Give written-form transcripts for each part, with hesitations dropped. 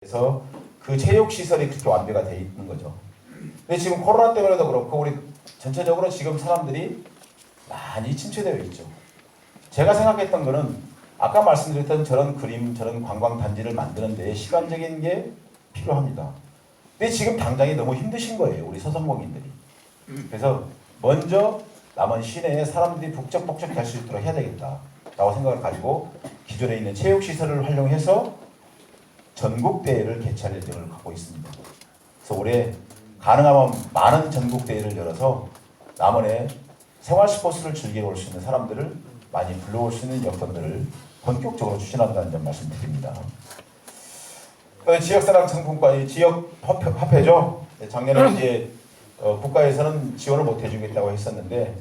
그래서 그 체육시설이 그렇게 완비가 돼 있는 거죠. 근데 지금 코로나 때문에도 그렇고 우리 전체적으로 지금 사람들이 많이 침체되어 있죠. 제가 생각했던 거는 아까 말씀드렸던 저런 그림, 저런 관광단지를 만드는 데 시간적인 게 필요합니다. 근데 지금 당장이 너무 힘드신 거예요, 우리 소상공인들이. 그래서 먼저 남원 시내에 사람들이 북적북적 갈 수 있도록 해야 되겠다라고 생각을 가지고 기존에 있는 체육시설을 활용해서 전국대회를 개최할 예정을 갖고 있습니다. 그래서 올해 가능하면 많은 전국대회를 열어서 남원에 생활스포츠를 즐기러 올 수 있는 사람들을 많이 불러올 수 있는 여건들을 본격적으로 추진한다는 점 말씀드립니다. 지역사랑 상품권이 지역 화폐죠. 작년에 이제 국가에서는 지원을 못 해주겠다고 했었는데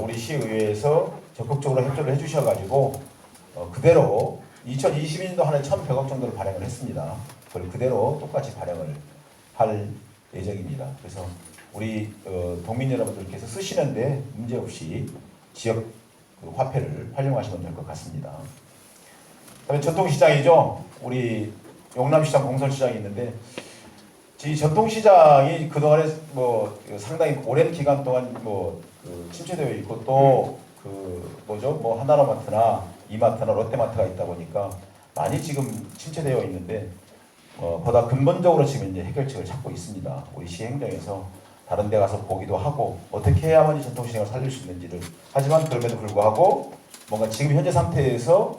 우리 시의회에서 적극적으로 협조를 해주셔가지고 그대로 2022년도 한 해 1,100억 정도를 발행을 했습니다. 그걸 그대로 똑같이 발행을 할 예정입니다. 그래서 우리 동민 여러분들께서 쓰시는데 문제없이 지역 화폐를 활용하시면 될 것 같습니다. 그다음에 전통시장이죠. 우리 용남시장 공설시장이 있는데 이 전통시장이 그동안에 뭐 상당히 오랜 기간 동안 침체되어 있고 또 뭐 하나로마트나 이마트나 롯데마트가 있다 보니까 많이 지금 침체되어 있는데 보다 근본적으로 지금 이제 해결책을 찾고 있습니다. 우리 시 행정에서 다른 데 가서 보기도 하고 어떻게 해야만 이 전통시장을 살릴 수 있는지를 하지만 그럼에도 불구하고 뭔가 지금 현재 상태에서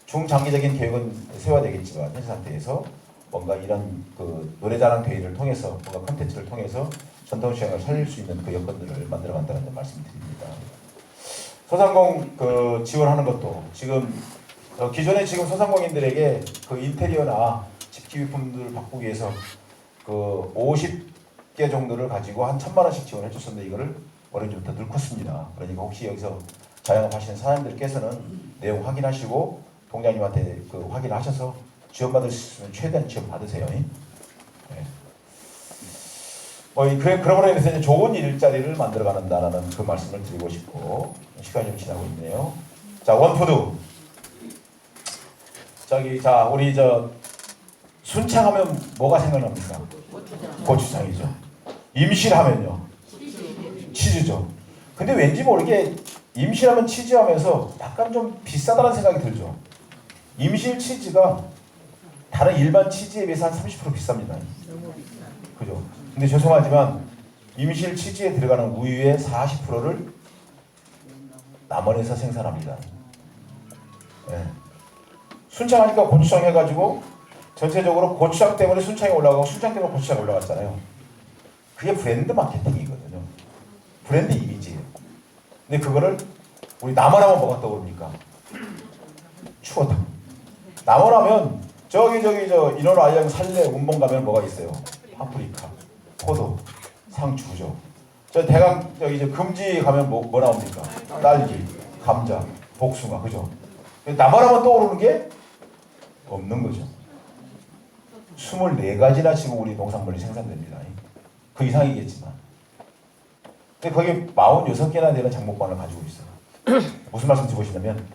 중장기적인 계획은 세워야 되겠지만 현재 상태에서 뭔가 이런 노래자랑 대회를 통해서 뭔가 컨텐츠를 통해서 전통시장을 살릴 수 있는 그 여건들을 만들어간다는 점 말씀드립니다. 소상공 지원하는 것도 지금 기존에 지금 소상공인들에게 인테리어나 집기품들을 바꾸기 위해서 50개 정도를 가지고 한 1,000만 원씩 지원해 줬었는데 이거를 올해부터 늘컸습니다. 그러니까 혹시 여기서 자영업하시는 사람들께서는 내용 확인하시고 동장님한테 확인하셔서 지원받을 수 있으면 최대한 지원 받으세요. 네. 그러므로 인해서 이제 좋은 일자리를 만들어가는다라는 그 말씀을 드리고 싶고 시간이 좀 지나고 있네요. 자, 원푸드. 우리 순창하면 뭐가 생각납니까? 고추장이죠. 임실하면요? 치즈죠. 근데 왠지 모르게 임실하면 치즈하면서 약간 좀 비싸다는 생각이 들죠. 임실 치즈가 다른 일반 치즈에 비해서 한 30% 비쌉니다. 그죠? 근데 죄송하지만 임실 치즈에 들어가는 우유의 40%를 남원에서 생산합니다. 네. 순창하니까 고추장 해가지고 전체적으로 고추장 때문에 순창이 올라가고 순창 때문에 고추장이 올라갔잖아요. 그게 브랜드 마케팅이거든요. 브랜드 이미지예요. 근데 그거를 우리 남원하면 뭐가 떠오릅니까? 추어탕. 남원하면 인원 아이양 살래 운봉 가면 뭐가 있어요? 파프리카, 포도, 상추죠. 대강 금지 가면 뭐 나옵니까? 딸기, 감자, 복숭아, 그죠? 남원하면 떠오르는 게 없는 거죠. 24가지나 지금 우리 농산물이 생산됩니다. 그 이상이겠지만. 근데 거기 46개나 되는 장목반을 가지고 있어요. 무슨 말씀 드리고 싶냐면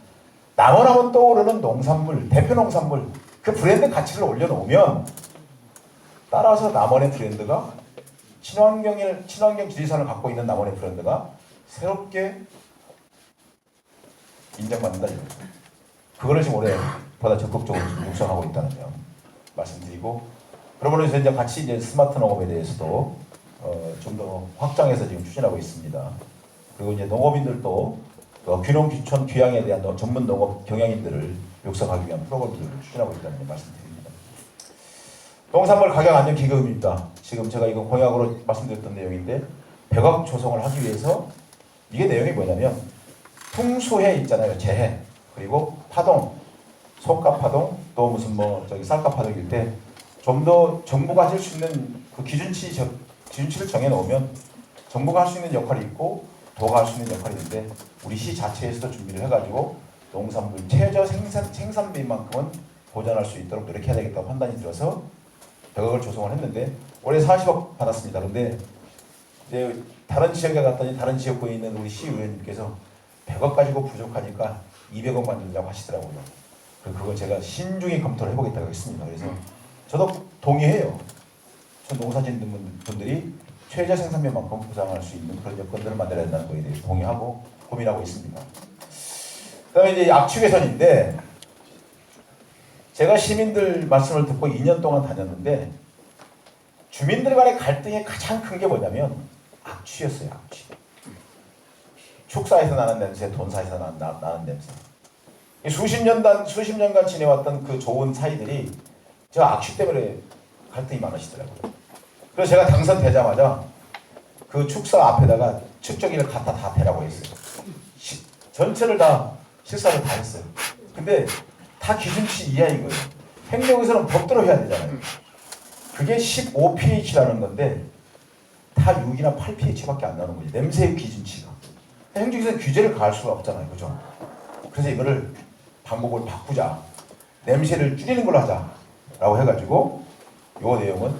남원하면 떠오르는 농산물, 대표 농산물, 그 브랜드 가치를 올려놓으면 따라서 남원의 브랜드가 친환경 지리산을 갖고 있는 남원의 브랜드가 새롭게 인정받는다 이거죠. 그거를 지금 올해보다 적극적으로 육성하고 있다는 점 말씀드리고, 그러므로 이제 같이 스마트 농업에 대해서도 좀 더 확장해서 지금 추진하고 있습니다. 그리고 이제 농업인들도 귀농, 귀촌, 귀향에 대한 전문 농업 경영인들을 육성하기 위한 프로그램들을 추진하고 있다는 점 말씀드립니다. 농산물 가격 안정 기금입니다. 지금 제가 이거 공약으로 말씀드렸던 내용인데 100억 조성을 하기 위해서 이게 내용이 뭐냐면 풍수해 있잖아요. 재해 그리고 파동, 속가 파동 또 무슨 쌀가 파동일 때 좀 더 정부가 할 수 있는 그 기준치를 정해놓으면 정부가 할 수 있는 역할이 있고 도가 할 수 있는 역할이 있는데 우리 시 자체에서도 준비를 해가지고 농산물 최저 생산비만큼은 보전할 수 있도록 노력해야 되겠다고 판단이 들어서 100억을 조성을 했는데 올해 40억 받았습니다. 근데 이제 다른 지역에 갔더니 다른 지역구에 있는 우리 시의원님께서 100억 가지고 부족하니까 200억 만들자고 하시더라고요. 그걸 제가 신중히 검토를 해보겠다고 했습니다. 그래서 저도 동의해요. 전 농사 짓는 분들이 최저 생산량만큼 보장할 수 있는 그런 여건들을 만들어야 된다는 거에 대해서 동의하고 고민하고 있습니다. 그다음에 이제 악취 개선인데 제가 시민들 말씀을 듣고 2년 동안 다녔는데 주민들 간의 갈등의 가장 큰 게 뭐냐면 악취였어요. 악취. 축사에서 나는 냄새, 돈사에서 나는 냄새. 수십 년간 지내왔던 그 좋은 사이들이 저 악취 때문에 갈등이 많으시더라고요. 그래서 제가 당선되자마자 그 축사 앞에다가 측정기를 갖다 다 대라고 했어요. 전체를 다 실사를 다 했어요. 근데 다 기준치 이하인 거예요. 행정에서는 법대로 해야 되잖아요. 그게 15pH라는 건데 다 6이나 8pH밖에 안 나오는 거예요. 냄새의 기준치가. 행정에서는 규제를 가할 수가 없잖아요. 그죠? 그래서 이거를 방법을 바꾸자. 냄새를 줄이는 걸로 하자. 라고 해가지고 요 내용은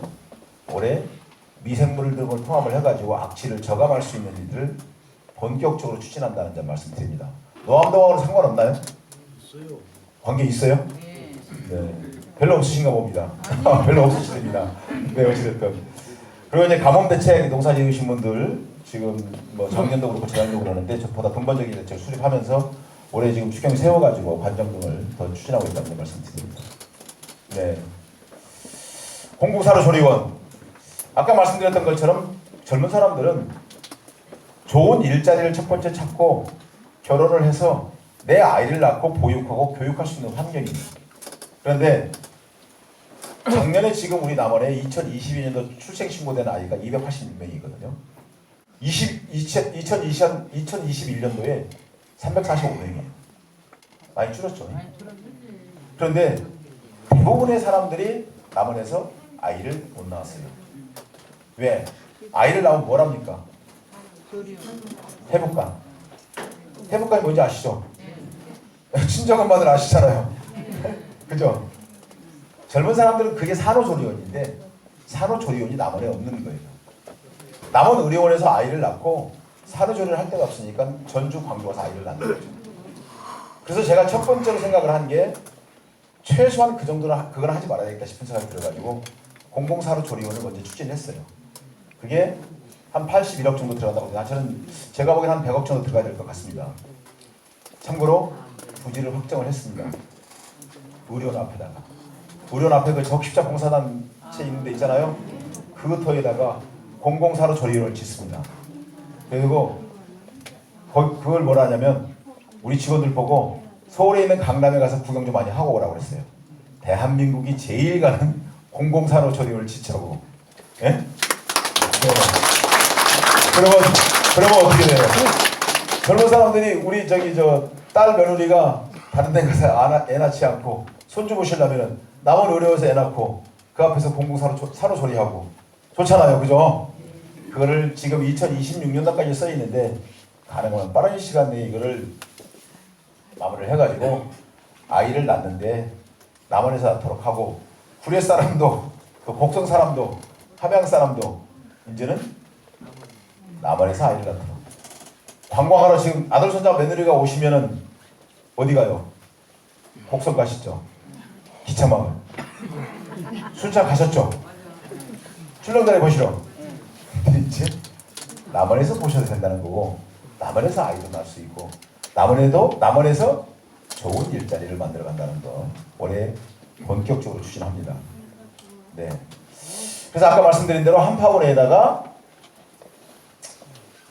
올해 미생물 등을 통합을 해가지고 악취를 저감할 수 있는 일들을 본격적으로 추진한다는 점 말씀드립니다. 노암동하고는 상관없나요? 있어요. 관계 있어요? 네. 별로 없으신가 봅니다. 별로 없으시답니다. 네, 어찌됐든. 그리고 이제 가뭄대책 농사 지으신 분들 지금 뭐 작년도 그렇고 재작년도 그러는데 저보다 근본적인 대책을 수립하면서 올해 지금 추경 세워가지고 관정 등을 더 추진하고 있다는 말씀드립니다. 네. 공공사료 조리원. 아까 말씀드렸던 것처럼 젊은 사람들은 좋은 일자리를 첫 번째 찾고 결혼을 해서 내 아이를 낳고 보육하고 교육할 수 있는 환경입니다. 그런데 작년에 지금 우리 남원에 2022년도 출생신고된 아이가 286명이거든요. 2021년도에 345명이에요. 많이 줄었죠. 그런데 대부분의 사람들이 남원에서 아이를 못 낳았어요. 왜? 아이를 낳으면 뭘 합니까? 해부관. 해부관이 뭔지 아시죠? 친정엄마들 아시잖아요. 그죠? 젊은 사람들은 그게 산후조리원인데 산후조리원이 남원에 없는 거예요. 남원 의료원에서 아이를 낳고 산후조리를 할 데가 없으니까 전주, 광주 가서 아이를 낳는 거죠. 그래서 제가 첫 번째로 생각을 한 게 최소한 그 정도는 그건 하지 말아야겠다 싶은 생각이 들어가지고 공공산후조리원을 먼저 추진했어요. 그게 한 81억 정도 들어간다고 해요. 저는 제가 보기엔 한 100억 정도 들어가야 될 것 같습니다. 참고로 부지를 확정을 했습니다. 의료원 앞에다가. 의료원 앞에 그 적십자 공사단체 있는 데 있잖아요. 그 터에다가 공공산후조리원을 짓습니다. 그리고 그걸 뭐라 하냐면 우리 직원들 보고 서울에 있는 강남에 가서 구경 좀 많이 하고 오라고 그랬어요. 대한민국이 제일 가는 공공산후조리원을 짓자고. 예? 네. 그러면 어떻게 돼요? 젊은 사람들이 우리 딸 며느리가 다른 데 가서 애 낳지 않고 손주 보시려면은 남원 의료원에서 애 낳고 그 앞에서 공공산후조리하고 좋잖아요. 그죠? 그거를 지금 2026년도까지 써 있는데 가능하면 빠른 시간 내에 이거를 마무리를 해가지고 아이를 낳는데 남원에서 낳도록 하고 구례 사람도 그 곡성 사람도 함양 사람도 이제는 남원에서 아이를 낳도록. 관광하러 지금 아들 손자 며느리가 오시면은 어디 가요? 곡성 가시죠. 기차마을. 순창 가셨죠? 출렁다리 보시러. 이제 남원에서 보셔도 된다는 거고 남원에서 아이도 낳을 수 있고 남원에서 좋은 일자리를 만들어 간다는 거 올해 본격적으로 추진합니다. 네. 그래서 아까 말씀드린 대로 한파원에다가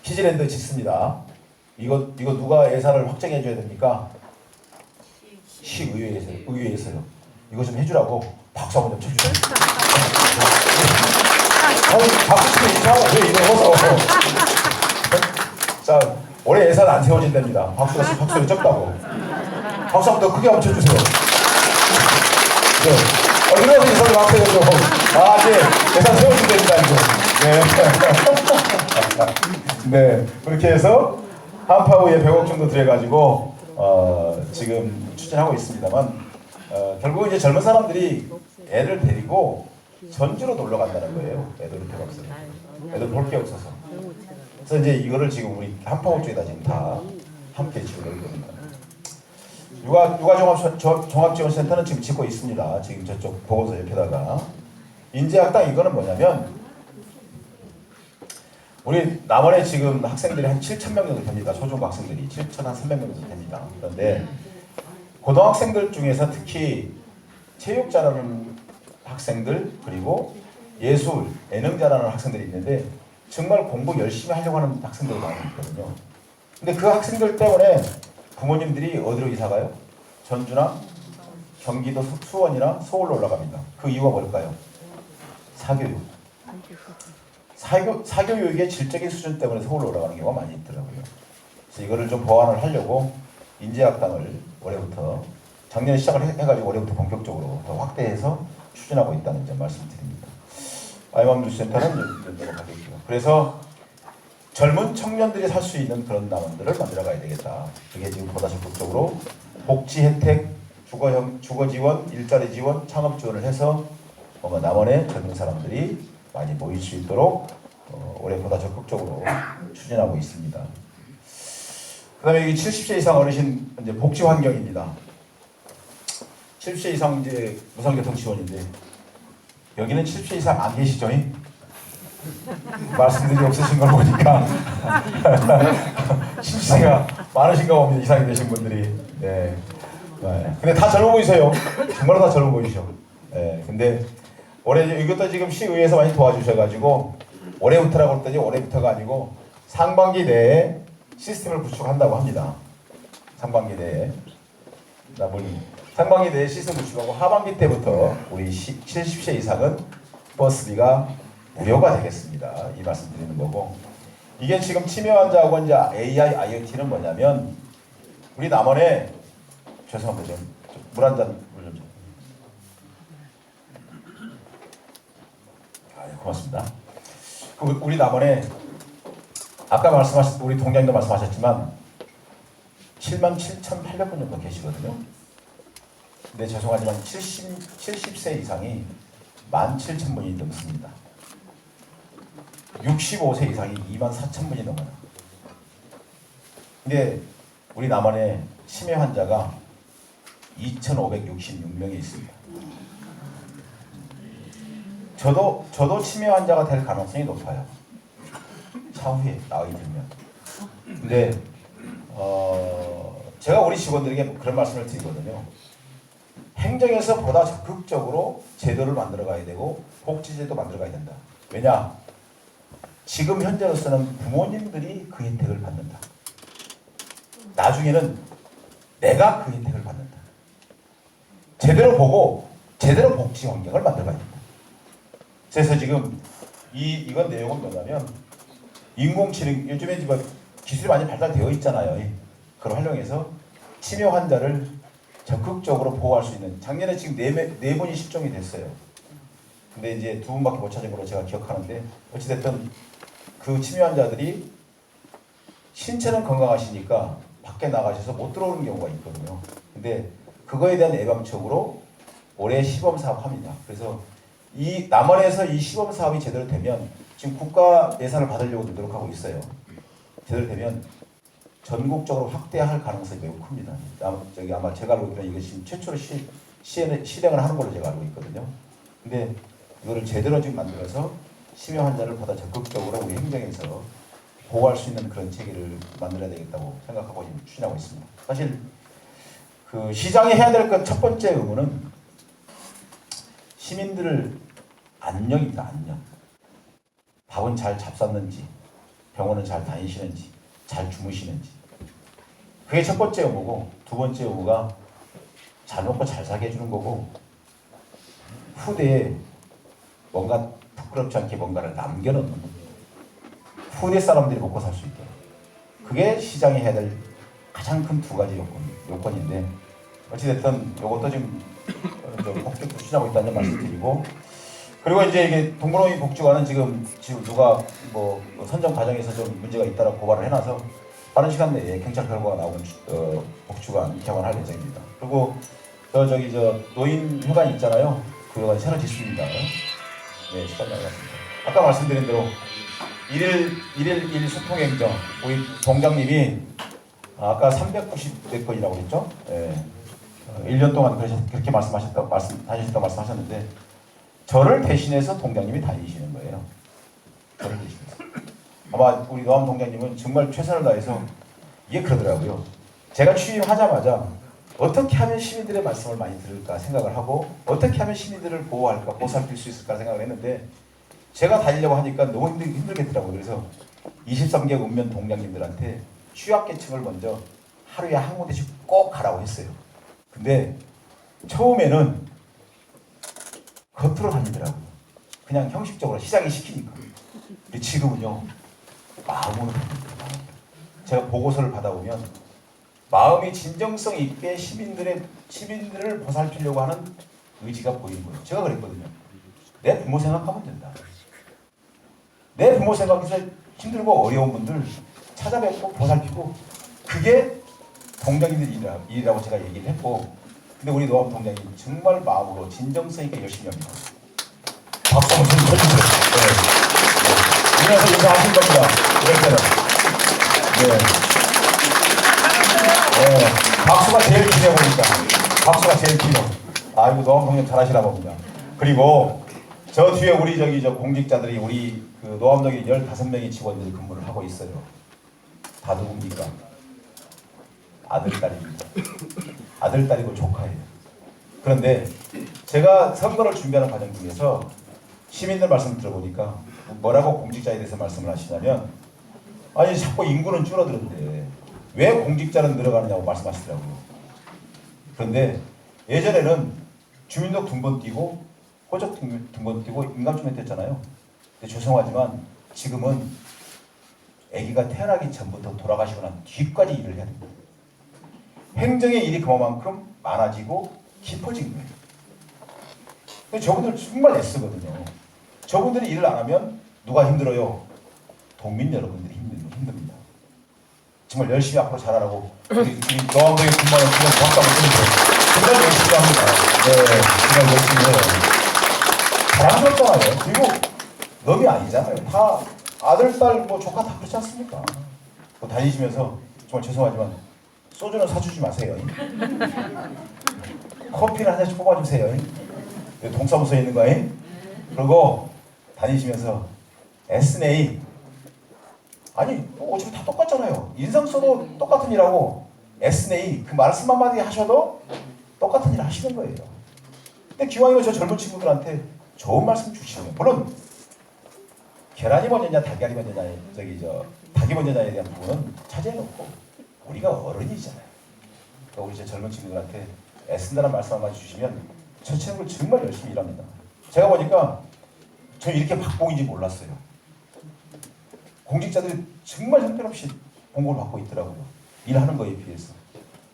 키즈랜드 짓습니다. 이거 누가 예산을 확정해 줘야 됩니까? 시의회에서요. 이거 좀 해주라고 박수 한번 좀 쳐주세요. 박수 치면 이상하고 왜 이걸 해서. 자, 올해 예산 안 세워진답니다. 박수가 적다고. 박수 한번 더 크게 한번 쳐주세요. 네. 이러면서 예산을 확정해줘. 이제 예산 세워진답니다. 네. 네. 그렇게 해서 한파후에 100억 정도 들여가지고 지금 추진하고 있습니다만 결국은 이제 젊은 사람들이 애를 데리고 전주로 놀러 간다는 거예요. 애들 필요 없어요. 애들 볼 게 없어서. 그래서 이제 이거를 지금 우리 한파후 쪽에다 지금 다 함께 지금 놀고 있는 거예요. 종합지원센터는 지금 짓고 있습니다. 지금 저쪽 보건소 옆에다가. 인재학당 이거는 뭐냐면 우리 남원에 지금 학생들이 한 7,000명 정도 됩니다. 초중고 학생들이 7,300명 정도 됩니다. 그런데 고등학생들 중에서 특히 체육 잘하는 학생들 그리고 예술, 예능 잘하는 학생들이 있는데 정말 공부 열심히 하려고 하는 학생들이 많이 있거든요. 근데 그 학생들 때문에 부모님들이 어디로 이사 가요? 전주나 경기도 수원이나 서울로 올라갑니다. 그 이유가 뭘까요? 사교육. 사교육의 질적인 수준 때문에 서울로 올라가는 경우가 많이 있더라고요. 그래서 이거를 좀 보완을 하려고 인재학당을 올해부터 작년에 시작을 해가지고 올해부터 본격적으로 더 확대해서 추진하고 있다는 점 말씀드립니다. 아이맘뉴스센터는 넘어가겠고요. 그래서 젊은 청년들이 살 수 있는 그런 남원들을 만들어가야 되겠다. 그게 지금 보다 적극적으로 복지 혜택, 주거 지원, 일자리 지원, 창업 지원을 해서 남원의 젊은 사람들이 많이 모일 수 있도록 올해보다 적극적으로 추진하고 있습니다. 그다음에 여기 70세 이상 어르신 이제 복지 환경입니다. 70세 이상 이제 무상교통 지원인데 여기는 70세 이상 안 계시죠? 말씀들이 없으신 걸 보니까 70세가 많으신가 봅니다. 이상이 되신 분들이. 네. 근데 다 젊어 보이세요. 정말로 다 젊어 보이셔. 네. 근데 올해 이것도 지금 시의회에서 많이 도와주셔가지고 올해부터라고 했더니 올해부터가 아니고 상반기 내에 시스템을 구축한다고 합니다. 상반기 내에. 상반기 내에 시스템 구축하고 하반기 때부터 우리 70세 이상은 버스비가 무료가 되겠습니다. 이 말씀 드리는 거고, 이게 지금 치매 환자하고 이제 AI, IoT는 뭐냐면 우리 남원에 죄송합니다. 물 한 잔 물 좀. 고맙습니다. 우리 남원에 아까 말씀하신 우리 동장님도 말씀하셨지만 77,800분 정도 계시거든요. 근데 죄송하지만 70세 이상이 17,000분이 넘습니다. 65세 이상이 24,000분이 넘어요. 근데 우리 남원에 치매 환자가 2,566명이 있습니다. 저도 치매 환자가 될 가능성이 높아요. 차후에 나이 들면. 근데 제가 우리 직원들에게 그런 말씀을 드리거든요. 행정에서 보다 적극적으로 제도를 만들어 가야 되고 복지제도 만들어 가야 된다. 왜냐? 지금 현재로서는 부모님들이 그 혜택을 받는다. 나중에는 내가 그 혜택을 받는다. 제대로 보고 제대로 복지 환경을 만들어 가야 된다. 그래서 지금 이건 내용은 뭐냐면 인공지능 요즘에 기술이 많이 발달되어 있잖아요. 그걸 활용해서 치매 환자를 적극적으로 보호할 수 있는, 작년에 지금 네 분이 실종이 됐어요. 근데 이제 2분밖에 못 찾은 걸로 제가 기억하는데, 어찌됐든 그 치매 환자들이 신체는 건강하시니까 밖에 나가셔서 못 들어오는 경우가 있거든요. 근데 그거에 대한 예방책으로 올해 시범 사업합니다. 그래서 이 남원에서 이 시범 사업이 제대로 되면, 지금 국가 예산을 받으려고 노력하고 있어요. 제대로 되면 전국적으로 확대할 가능성이 매우 큽니다. 아마 제가 알고 있기로는 이것이 최초로 실행을 하는 걸로 제가 알고 있거든요. 근데 이거를 제대로 지금 만들어서 치매 환자를 보다 적극적으로 우리 행정에서 보호할 수 있는 그런 체계를 만들어야 되겠다고 생각하고 지금 추진하고 있습니다. 사실 그 시장이 해야 될 것 첫 번째 의무는 시민들 안녕입니다. 안녕. 밥은 잘 잡쌌는지, 병원은 잘 다니시는지, 잘 주무시는지. 그게 첫 번째 의무고, 두 번째 의무가 잘 먹고 잘 살게 해주는 거고, 후대에 뭔가 부끄럽지 않게 뭔가를 남겨놓는 겁니다. 후대 사람들이 먹고 살 수 있도록. 그게 시장이 해야 될 가장 큰 두 가지 요건인데, 어찌됐든 이것도 지금 복지도 추진하고 있다는 점 말씀드리고, 그리고 이제 이게 동물원인 복지관은 지금 누가 선정 과정에서 좀 문제가 있다라고 고발을 해놔서 빠른 시간 내에 경찰 결과가 나오는 복지관 개관할 예정입니다. 그리고 노인회관 있잖아요. 그 회관 새로 짓습니다. 네, 시간 나갔습니다. 아까 말씀드린 대로 1일 소통행정, 우리 동장님이 아까 390몇 건이라고 했죠? 네. 1년 동안 그렇게 다니셨다고 말씀하셨는데 저를 대신해서 동장님이 다니시는 거예요. 저를 대신해서. 아마 우리 노암 동장님은 정말 최선을 다해서 이게 그러더라고요. 제가 취임하자마자 어떻게 하면 시민들의 말씀을 많이 들을까 생각을 하고 어떻게 하면 시민들을 보호할까 보살필 수 있을까 생각을 했는데 제가 다니려고 하니까 너무 힘들겠더라고요. 그래서 23개 읍면 동장님들한테 취약계층을 먼저 하루에 한 군데씩 꼭 가라고 했어요. 근데 처음에는 겉으로 다니더라고요. 그냥 형식적으로 시작이 시키니까. 근데 지금은요 마음으로 다닙니다. 제가 보고서를 받아보면 마음이 진정성 있게 시민들을 보살피려고 하는 의지가 보이는 거예요. 제가 그랬거든요. 내 부모 생각하면 된다. 내 부모 생각해서 힘들고 어려운 분들 찾아뵙고 보살피고 그게 동장님들 일이라고 제가 얘기를 했고 근데 우리 노암 동장님 정말 마음으로 진정성 있게 열심히 합니다. 박수 한번 쳐주세요. 네. 이래서 인사하신 겁니다. 이럴 때는. 네. 네. 박수가 제일 기네 보니까. 박수가 제일 기네. 아이고 노암 동장 잘하시나 봅니다. 그리고 저 뒤에 우리 저 공직자들이 우리 그 노암동에 15명의 직원들이 근무를 하고 있어요. 다 누굽니까? 아들, 딸입니다. 아들, 딸이고 조카예요. 그런데 제가 선거를 준비하는 과정 중에서 시민들 말씀을 들어보니까 뭐라고 공직자에 대해서 말씀을 하시냐면 아니 자꾸 인구는 줄어드는데 왜 공직자는 늘어가느냐고 말씀하시더라고요. 그런데 예전에는 주민등록 등본 띄고 호적 등본 띄고 인감증명 뗐잖아요. 근데 죄송하지만 지금은 아기가 태어나기 전부터 돌아가시고 난 뒤까지 일을 해야 됩니다. 행정의 일이 그만큼 많아지고 깊어진 거예요. 근데 저분들 정말 애쓰거든요. 저분들이 일을 안 하면 누가 힘들어요? 동민 여러분들이 힘듭니다. 정말 열심히 앞으로 잘하라고 우리 노암동에 근무하는 직원 박수 한번 쳐주세요. 정말 열심히 합니다. 네, 정말 열심히 해요. 자랑스럽잖아요. 그리고 너무 아니잖아요. 다 아들, 딸, 뭐 조카 다 그렇지 않습니까? 뭐 다니시면서 정말 죄송하지만 소주는 사주지 마세요. 커피를 한 잔씩 뽑아주세요. 동사무소에 있는 거예요. 그리고 다니시면서 S&A 아니 어차피 다 똑같잖아요. 인상 써도 똑같은 일하고 S&A 그 말씀 한마디 하셔도 똑같은 일 하시는 거예요. 근데 기왕이면 저 젊은 친구들한테 좋은 말씀 주시면 물론 계란이 먼저냐 달걀이 먼저냐 닭이 먼저냐에 대한 부분은 차지해놓고 우리가 어른이잖아요. 그러니까 우리 제 젊은 친구들한테 애쓴다는 말씀 한마디 주시면 저 친구들 정말 열심히 일합니다. 제가 보니까 저 이렇게 박봉인지 몰랐어요. 공직자들이 정말 형편없이 공고를 받고 있더라고요. 일하는 거에 비해서.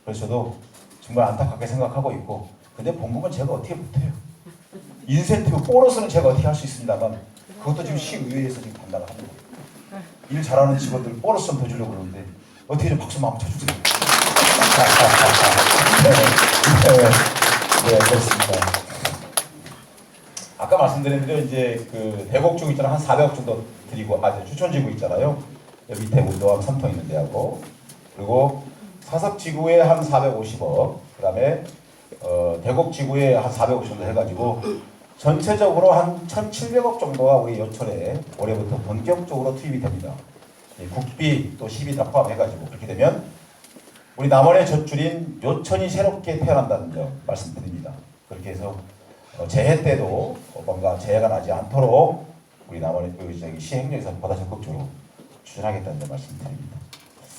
그래서 저도 정말 안타깝게 생각하고 있고 근데 봉급은 제가 어떻게 못해요. 인센티브 보너스는 제가 어떻게 할 수 있습니다만 그것도 지금 시의회에서 지금 담당을 합니다. 일 잘하는 직원들 보너스 좀 더 주려고 그러는데 어떻게 좀 박수 한번 쳐주세요. 네, 그렇습니다. 아까 말씀드린 대로 이제 그 대곡지구 있잖아요. 한 400억 정도 드리고 추천지구 있잖아요. 여기 밑에 운동함 3통 있는 데하고 그리고 사석지구에 한 450억 그다음에 대곡지구에 한 450억 정도 해가지고 전체적으로 한 1,700억 정도가 우리 여천에 올해부터 본격적으로 투입이 됩니다. 국비 또 시비 다 포함해가지고 그렇게 되면 우리 남원의 젖줄인 요천이 새롭게 태어난다는 점 말씀드립니다. 그렇게 해서 재해 때도 뭔가 재해가 나지 않도록 우리 남원의 시행령에서 보다 적극적으로 추진하겠다는 점 말씀드립니다.